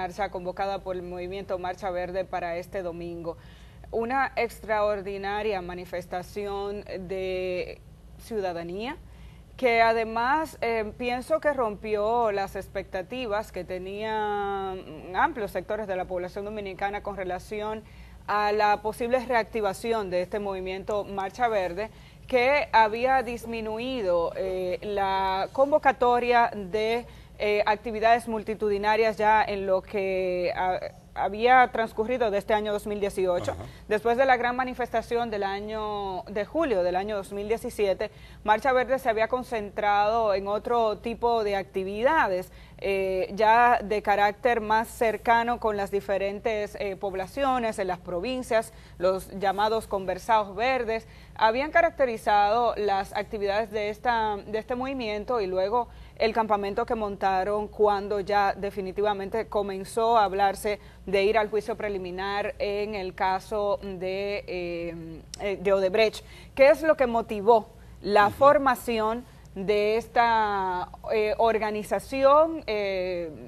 marcha convocada por el movimiento Marcha Verde para este domingo. Una extraordinaria manifestación de ciudadanía que además pienso que rompió las expectativas que tenían amplios sectores de la población dominicana con relación a la posible reactivación de este movimiento Marcha Verde, que había disminuido la convocatoria de actividades multitudinarias ya en lo que había transcurrido de este año 2018. Ajá. Después de la gran manifestación de julio del año 2017, Marcha Verde se había concentrado en otro tipo de actividades, ya de carácter más cercano con las diferentes poblaciones en las provincias, los llamados conversados verdes. Habían caracterizado las actividades de este movimiento y luego el campamento que montaron cuando ya definitivamente comenzó a hablarse de ir al juicio preliminar en el caso de Odebrecht. ¿Qué es lo que motivó la formación de esta organización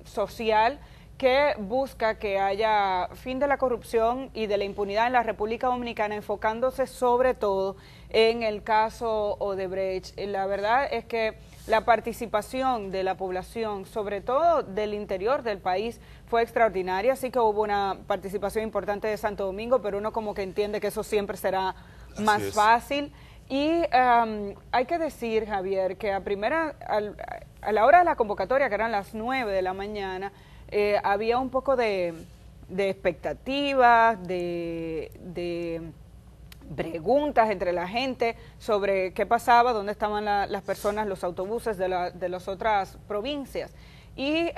social que busca que haya fin de la corrupción y de la impunidad en la República Dominicana, enfocándose sobre todo en el caso Odebrecht? La verdad es que la participación de la población, sobre todo del interior del país, fue extraordinaria. Sí que hubo una participación importante de Santo Domingo, pero uno como que entiende que eso siempre será más fácil. Y hay que decir, Javier, que a la hora de la convocatoria, que eran las 9 de la mañana, había un poco de expectativas, de preguntas entre la gente sobre qué pasaba, dónde estaban las personas, los autobuses de las otras provincias. Y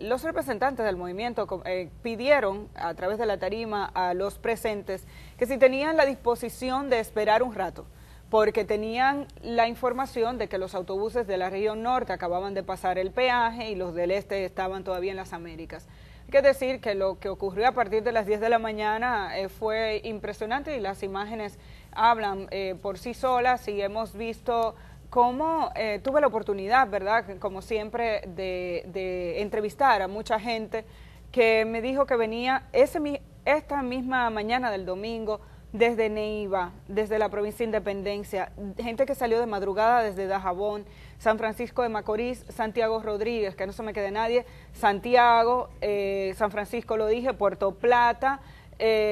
los representantes del movimiento pidieron a través de la tarima a los presentes que si tenían la disposición de esperar un rato, porque tenían la información de que los autobuses de la región norte acababan de pasar el peaje y los del este estaban todavía en las Américas. Hay que decir que lo que ocurrió a partir de las 10 de la mañana fue impresionante y las imágenes hablan por sí solas, y hemos visto cómo tuve la oportunidad, ¿verdad?, como siempre, de entrevistar a mucha gente que me dijo que venía esta misma mañana del domingo desde Neiva, desde la provincia de Independencia, gente que salió de madrugada desde Dajabón, San Francisco de Macorís, Santiago Rodríguez, que no se me quede nadie, Santiago, San Francisco lo dije, Puerto Plata,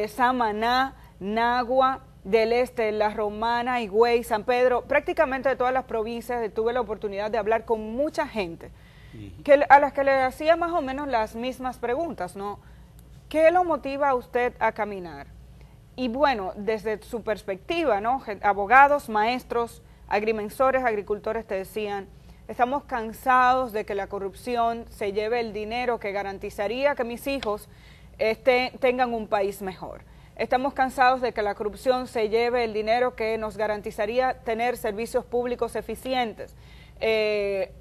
Samaná, Nagua, del este, La Romana, Higüey, San Pedro, prácticamente de todas las provincias. Tuve la oportunidad de hablar con mucha gente a las que le hacía más o menos las mismas preguntas, ¿no? ¿Qué lo motiva a usted a caminar? Y bueno, desde su perspectiva, ¿no?, abogados, maestros, agrimensores, agricultores te decían, estamos cansados de que la corrupción se lleve el dinero que garantizaría que mis hijos tengan un país mejor. Estamos cansados de que la corrupción se lleve el dinero que nos garantizaría tener servicios públicos eficientes.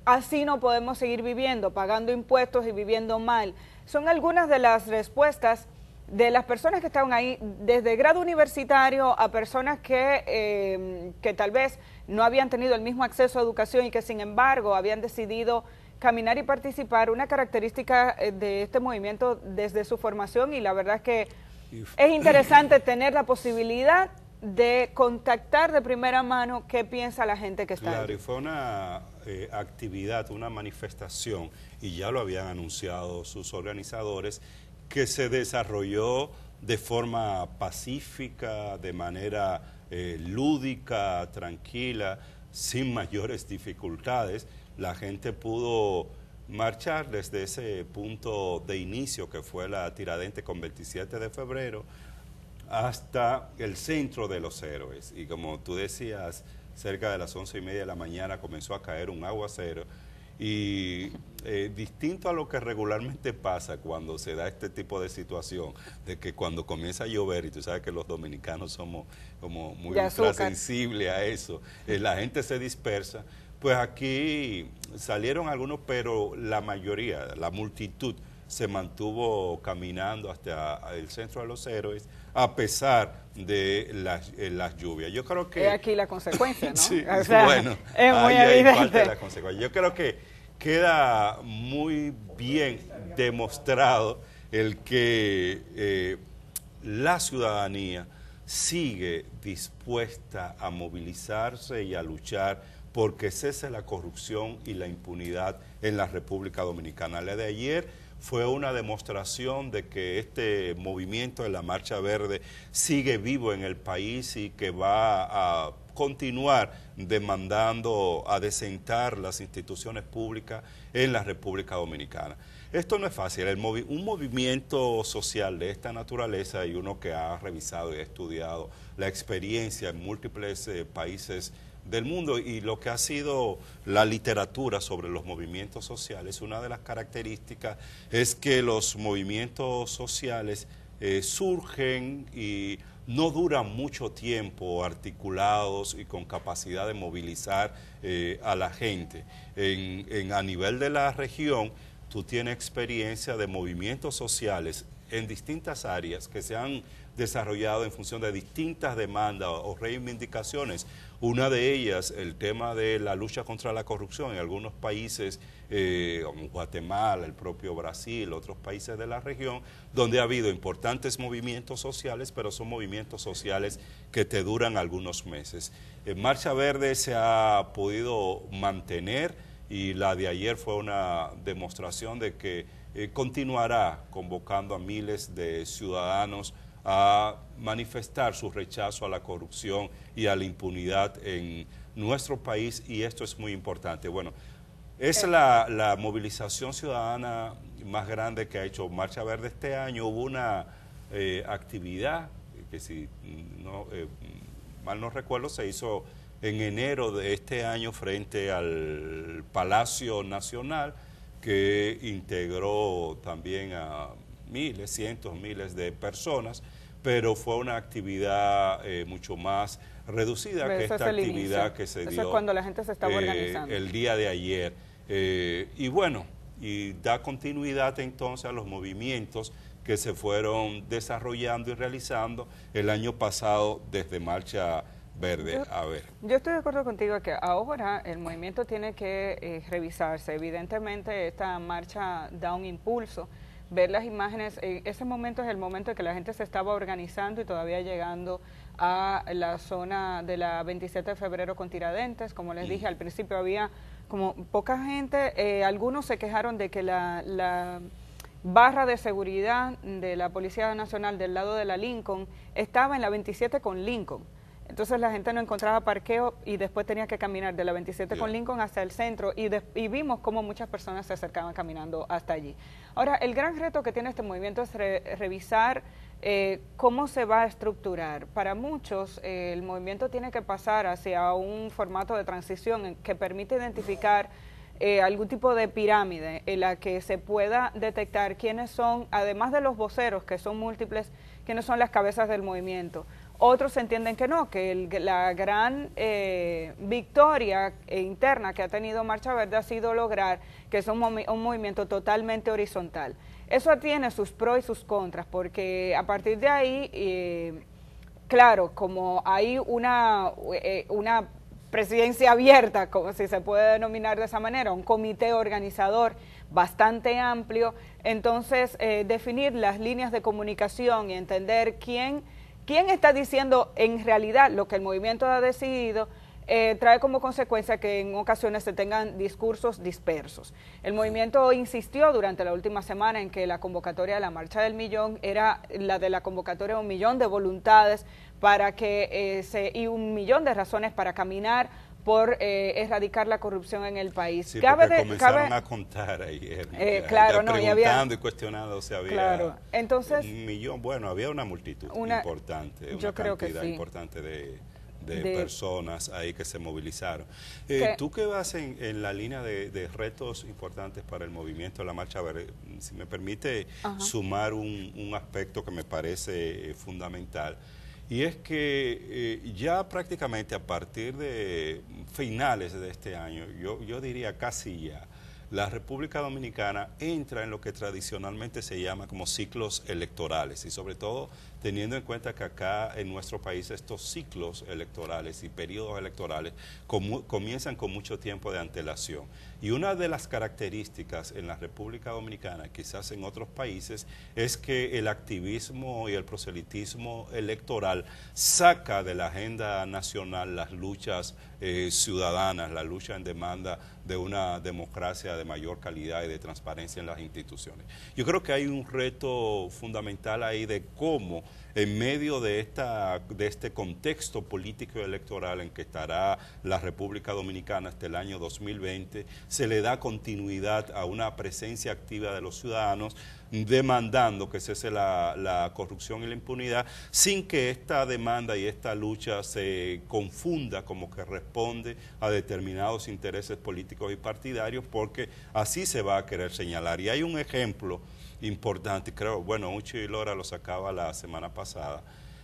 Así no podemos seguir viviendo, pagando impuestos y viviendo mal. Son algunas de las respuestas de las personas que estaban ahí, desde grado universitario a personas que tal vez no habían tenido el mismo acceso a educación y que sin embargo habían decidido caminar y participar. Una característica de este movimiento desde su formación, y la verdad es que es interesante tener la posibilidad de contactar de primera mano qué piensa la gente que está ahí. Claro, y fue una actividad, una manifestación, y ya lo habían anunciado sus organizadores, que se desarrolló de forma pacífica, de manera lúdica, tranquila, sin mayores dificultades. La gente pudo marchar desde ese punto de inicio que fue la Tiradentes con 27 de febrero hasta el centro de Los Héroes. Y como tú decías, cerca de las 11:30 de la mañana comenzó a caer un aguacero. Y distinto a lo que regularmente pasa cuando se da este tipo de situación, de que cuando comienza a llover, y tú sabes que los dominicanos somos como muy sensibles a eso, la gente se dispersa, pues aquí salieron algunos, pero la mayoría, la multitud, se mantuvo caminando hasta el centro de Los Héroes, a pesar de las lluvias. Yo creo que... Es aquí la consecuencia, ¿no? Sí, o sea, bueno, es muy ahí evidente. hay parte de la consecuencia. Yo creo que queda muy bien demostrado el que la ciudadanía sigue dispuesta a movilizarse y a luchar porque cese la corrupción y la impunidad en la República Dominicana. La de ayer fue una demostración de que este movimiento de la Marcha Verde sigue vivo en el país y que va a continuar demandando a desentar las instituciones públicas en la República Dominicana. Esto no es fácil, un movimiento social de esta naturaleza, y uno que ha revisado y ha estudiado la experiencia en múltiples países del mundo y lo que ha sido la literatura sobre los movimientos sociales, una de las características es que los movimientos sociales surgen y no duran mucho tiempo articulados y con capacidad de movilizar a la gente. A nivel de la región, tú tienes experiencia de movimientos sociales en distintas áreas que se han desarrollado en función de distintas demandas o reivindicaciones. Una de ellas, el tema de la lucha contra la corrupción en algunos países, como Guatemala, el propio Brasil, otros países de la región, donde ha habido importantes movimientos sociales, pero son movimientos sociales que te duran algunos meses. Marcha Verde se ha podido mantener y la de ayer fue una demostración de que continuará convocando a miles de ciudadanos a manifestar su rechazo a la corrupción y a la impunidad en nuestro país, y esto es muy importante. Bueno, es la movilización ciudadana más grande que ha hecho Marcha Verde este año. Hubo una actividad que, si no, mal no recuerdo, se hizo en enero de este año frente al Palacio Nacional, que integró también a miles, cientos, miles de personas, pero fue una actividad mucho más reducida que esta actividad que se dio. Eso es cuando la gente se estaba organizando. El día de ayer. Y bueno, y da continuidad entonces a los movimientos que se fueron desarrollando y realizando el año pasado desde Marcha Verde. Yo estoy de acuerdo contigo que ahora el movimiento tiene que revisarse. Evidentemente esta marcha da un impulso, ver las imágenes, ese momento es el momento en que la gente se estaba organizando y todavía llegando a la zona de la 27 de febrero con Tiradentes. Como les dije, al principio había como poca gente, algunos se quejaron de que la barra de seguridad de la Policía Nacional del lado de la Lincoln estaba en la 27 con Lincoln. Entonces la gente no encontraba parqueo y después tenía que caminar de la 27 con Lincoln hasta el centro y vimos cómo muchas personas se acercaban caminando hasta allí. Ahora, el gran reto que tiene este movimiento es revisar cómo se va a estructurar. Para muchos, el movimiento tiene que pasar hacia un formato de transición que permite identificar algún tipo de pirámide en la que se pueda detectar quiénes son, además de los voceros, que son múltiples, quiénes son las cabezas del movimiento. Otros entienden que no, que la gran victoria interna que ha tenido Marcha Verde ha sido lograr que es un movimiento totalmente horizontal. Eso tiene sus pros y sus contras, porque a partir de ahí, claro, como hay una presidencia abierta, como si se puede denominar de esa manera, un comité organizador bastante amplio, entonces definir las líneas de comunicación y entender quién está diciendo en realidad lo que el movimiento ha decidido, trae como consecuencia que en ocasiones se tengan discursos dispersos. El movimiento insistió durante la última semana en que la convocatoria de la Marcha del Millón era la de la convocatoria de 1 millón de voluntades para que y 1 millón de razones para caminar por erradicar la corrupción en el país. Sí, porque comenzaron a contar ayer, claro, no, preguntando y cuestionando si había claro. Entonces, 1 millón, bueno, había una multitud importante, una cantidad importante de personas ahí que se movilizaron. Tú que vas en la línea de retos importantes para el movimiento de la Marcha Verde, si me permite sumar un aspecto que me parece fundamental, y es que ya prácticamente a partir de finales de este año, yo diría casi ya, la República Dominicana entra en lo que tradicionalmente se llama como ciclos electorales y sobre todo teniendo en cuenta que acá en nuestro país estos ciclos electorales y periodos electorales comienzan con mucho tiempo de antelación. Y una de las características en la República Dominicana, quizás en otros países, es que el activismo y el proselitismo electoral saca de la agenda nacional las luchas ciudadanas, la lucha en demanda de una democracia de mayor calidad y de transparencia en las instituciones. Yo creo que hay un reto fundamental ahí de cómo en medio de este contexto político y electoral en que estará la República Dominicana hasta el año 2020, se le da continuidad a una presencia activa de los ciudadanos demandando que cese la corrupción y la impunidad, sin que esta demanda y esta lucha se confunda como que responde a determinados intereses políticos y partidarios, porque así se va a querer señalar. Y hay un ejemplo importante, creo, bueno, Uchi Lora lo sacaba la semana pasada,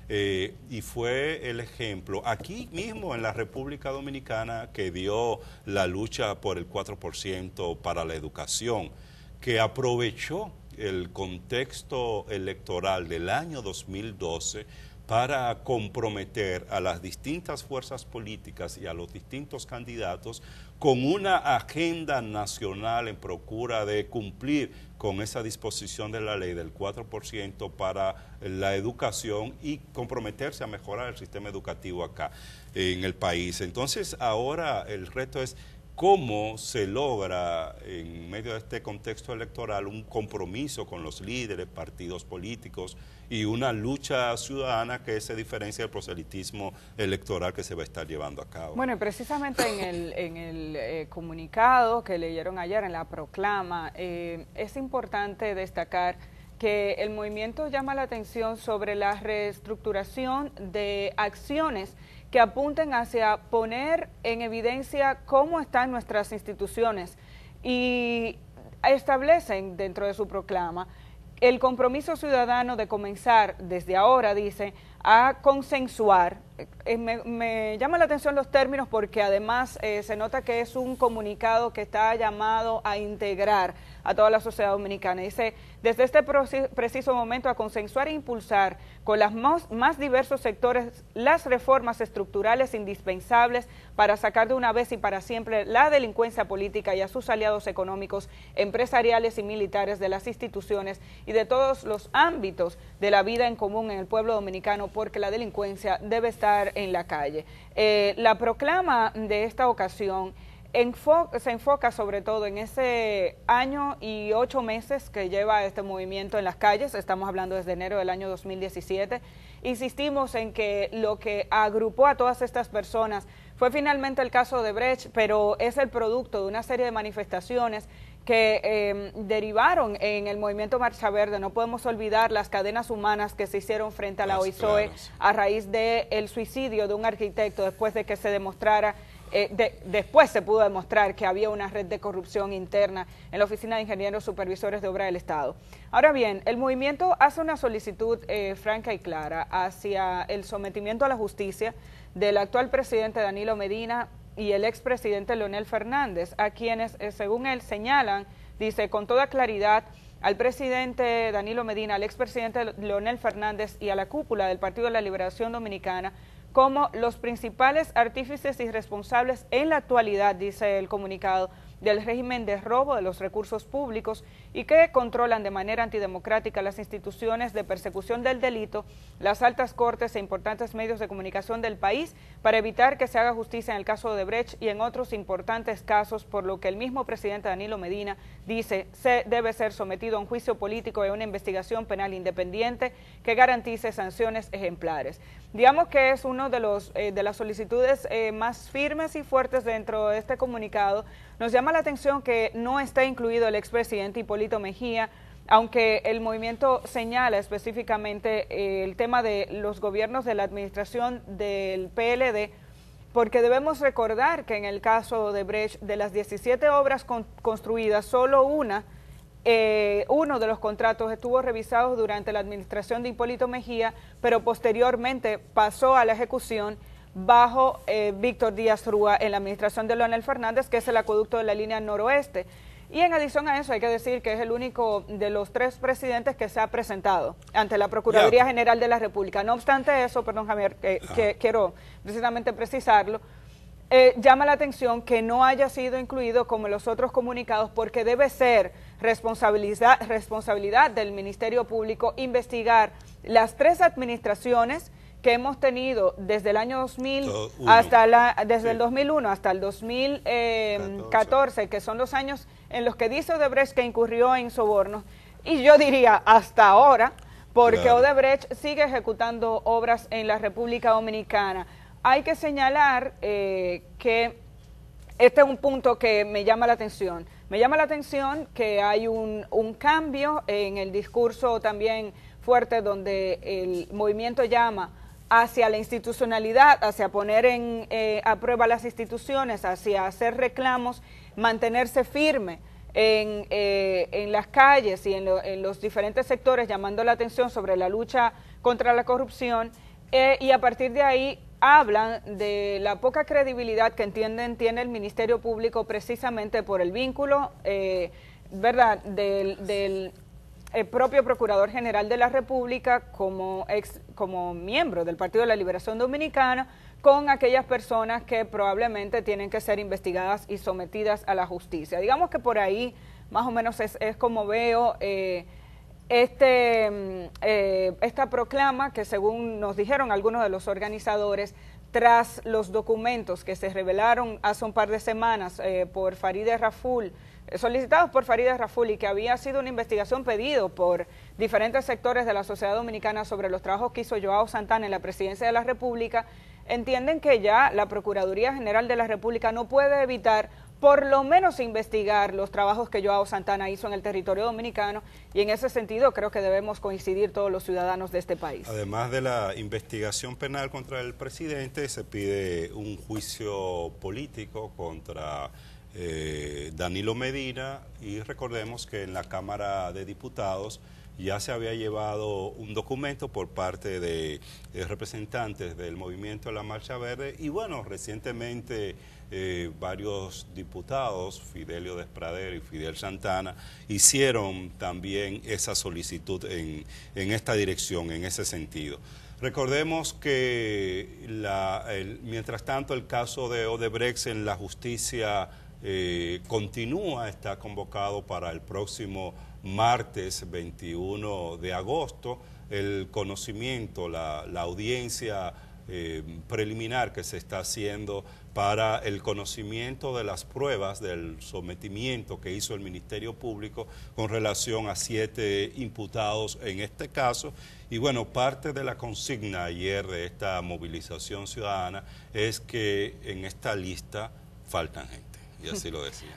y fue el ejemplo aquí mismo en la República Dominicana que dio la lucha por el 4% para la educación, que aprovechó el contexto electoral del año 2012 para comprometer a las distintas fuerzas políticas y a los distintos candidatos con una agenda nacional en procura de cumplir con esa disposición de la ley del 4% para la educación y comprometerse a mejorar el sistema educativo acá en el país. Entonces ahora el reto es cómo se logra en medio de este contexto electoral un compromiso con los líderes, partidos políticos y una lucha ciudadana que se diferencia del proselitismo electoral que se va a estar llevando a cabo. Bueno, y precisamente en el comunicado que leyeron ayer, en la proclama, es importante destacar que el movimiento llama la atención sobre la reestructuración de acciones que apunten hacia poner en evidencia cómo están nuestras instituciones y establecen dentro de su proclama el compromiso ciudadano de comenzar desde ahora, dice, a consensuar. Me llama la atención los términos porque además se nota que es un comunicado que está llamado a integrar a toda la sociedad dominicana. Dice, desde este preciso momento a consensuar e impulsar con los más diversos sectores las reformas estructurales indispensables para sacar de una vez y para siempre la delincuencia política y a sus aliados económicos, empresariales y militares de las instituciones y de todos los ámbitos de la vida en común en el pueblo dominicano, porque la delincuencia debe estar en la calle. La proclama de esta ocasión se enfoca sobre todo en ese año y 8 meses que lleva este movimiento en las calles. Estamos hablando desde enero del año 2017. Insistimos en que lo que agrupó a todas estas personas fue finalmente el caso de Brecht, pero es el producto de una serie de manifestaciones que derivaron en el movimiento Marcha Verde. No podemos olvidar las cadenas humanas que se hicieron frente a la OISOE a raíz del suicidio de un arquitecto después de que se demostrara, después se pudo demostrar que había una red de corrupción interna en la Oficina de Ingenieros Supervisores de Obra del Estado. Ahora bien, el movimiento hace una solicitud franca y clara hacia el sometimiento a la justicia del actual presidente Danilo Medina y el expresidente Leonel Fernández, a quienes, según él, señalan, dice, con toda claridad, al presidente Danilo Medina, al expresidente Leonel Fernández y a la cúpula del Partido de la Liberación Dominicana como los principales artífices y responsables en la actualidad, dice el comunicado, del régimen de robo de los recursos públicos y que controlan de manera antidemocrática las instituciones de persecución del delito, las altas cortes e importantes medios de comunicación del país para evitar que se haga justicia en el caso de Brecht y en otros importantes casos, por lo que el mismo presidente Danilo Medina dice se debe ser sometido a un juicio político y a una investigación penal independiente que garantice sanciones ejemplares. Digamos que es uno de las solicitudes más firmes y fuertes dentro de este comunicado. Nos llama la atención que no está incluido el expresidente Hipólito Mejía, aunque el movimiento señala específicamente el tema de los gobiernos de la administración del PLD, porque debemos recordar que en el caso de Brecht, de las 17 obras construidas, solo uno de los contratos estuvo revisado durante la administración de Hipólito Mejía, pero posteriormente pasó a la ejecución bajo Víctor Díaz Rúa en la administración de Leonel Fernández, que es el acueducto de la línea noroeste. Y en adición a eso hay que decir que es el único de los 3 presidentes que se ha presentado ante la Procuraduría General de la República. No obstante eso, perdón Javier, que quiero precisamente precisarlo, llama la atención que no haya sido incluido como los otros comunicados, porque debe ser responsabilidad del Ministerio Público investigar las 3 administraciones que hemos tenido desde el año 2000 desde el 2001 hasta el 2014, que son los años en los que dice Odebrecht que incurrió en sobornos, y yo diría hasta ahora, porque Odebrecht sigue ejecutando obras en la República Dominicana. Hay que señalar que este es un punto que me llama la atención. Me llama la atención que hay un cambio en el discurso también fuerte, donde el movimiento llama hacia la institucionalidad, hacia poner a prueba las instituciones, hacia hacer reclamos, mantenerse firme en las calles y en los diferentes sectores, llamando la atención sobre la lucha contra la corrupción, y a partir de ahí hablan de la poca credibilidad que entienden tiene el Ministerio Público, precisamente por el vínculo, ¿verdad?, del propio Procurador General de la República como miembro del Partido de la Liberación Dominicana, con aquellas personas que probablemente tienen que ser investigadas y sometidas a la justicia. Digamos que por ahí más o menos es como veo esta proclama, que según nos dijeron algunos de los organizadores, tras los documentos que se revelaron hace un par de semanas por Farideh Raful, solicitados por Farideh Raful, y que había sido una investigación pedido por diferentes sectores de la sociedad dominicana sobre los trabajos que hizo Joao Santana en la presidencia de la República, entienden que ya la Procuraduría General de la República no puede evitar por lo menos investigar los trabajos que Joao Santana hizo en el territorio dominicano, y en ese sentido creo que debemos coincidir todos los ciudadanos de este país. Además de la investigación penal contra el presidente, se pide un juicio político contra Danilo Medina, y recordemos que en la Cámara de Diputados ya se había llevado un documento por parte de representantes del movimiento de la Marcha Verde, y bueno, recientemente varios diputados, Fidelio Despradero y Fidel Santana, hicieron también esa solicitud en esta dirección, en ese sentido. Recordemos que mientras tanto el caso de Odebrecht en la justicia continúa, está convocado para el próximo martes 21 de agosto, el conocimiento, la audiencia preliminar que se está haciendo para el conocimiento de las pruebas del sometimiento que hizo el Ministerio Público con relación a 7 imputados en este caso. Y bueno, parte de la consigna ayer de esta movilización ciudadana es que en esta lista faltan gente, y así lo decía.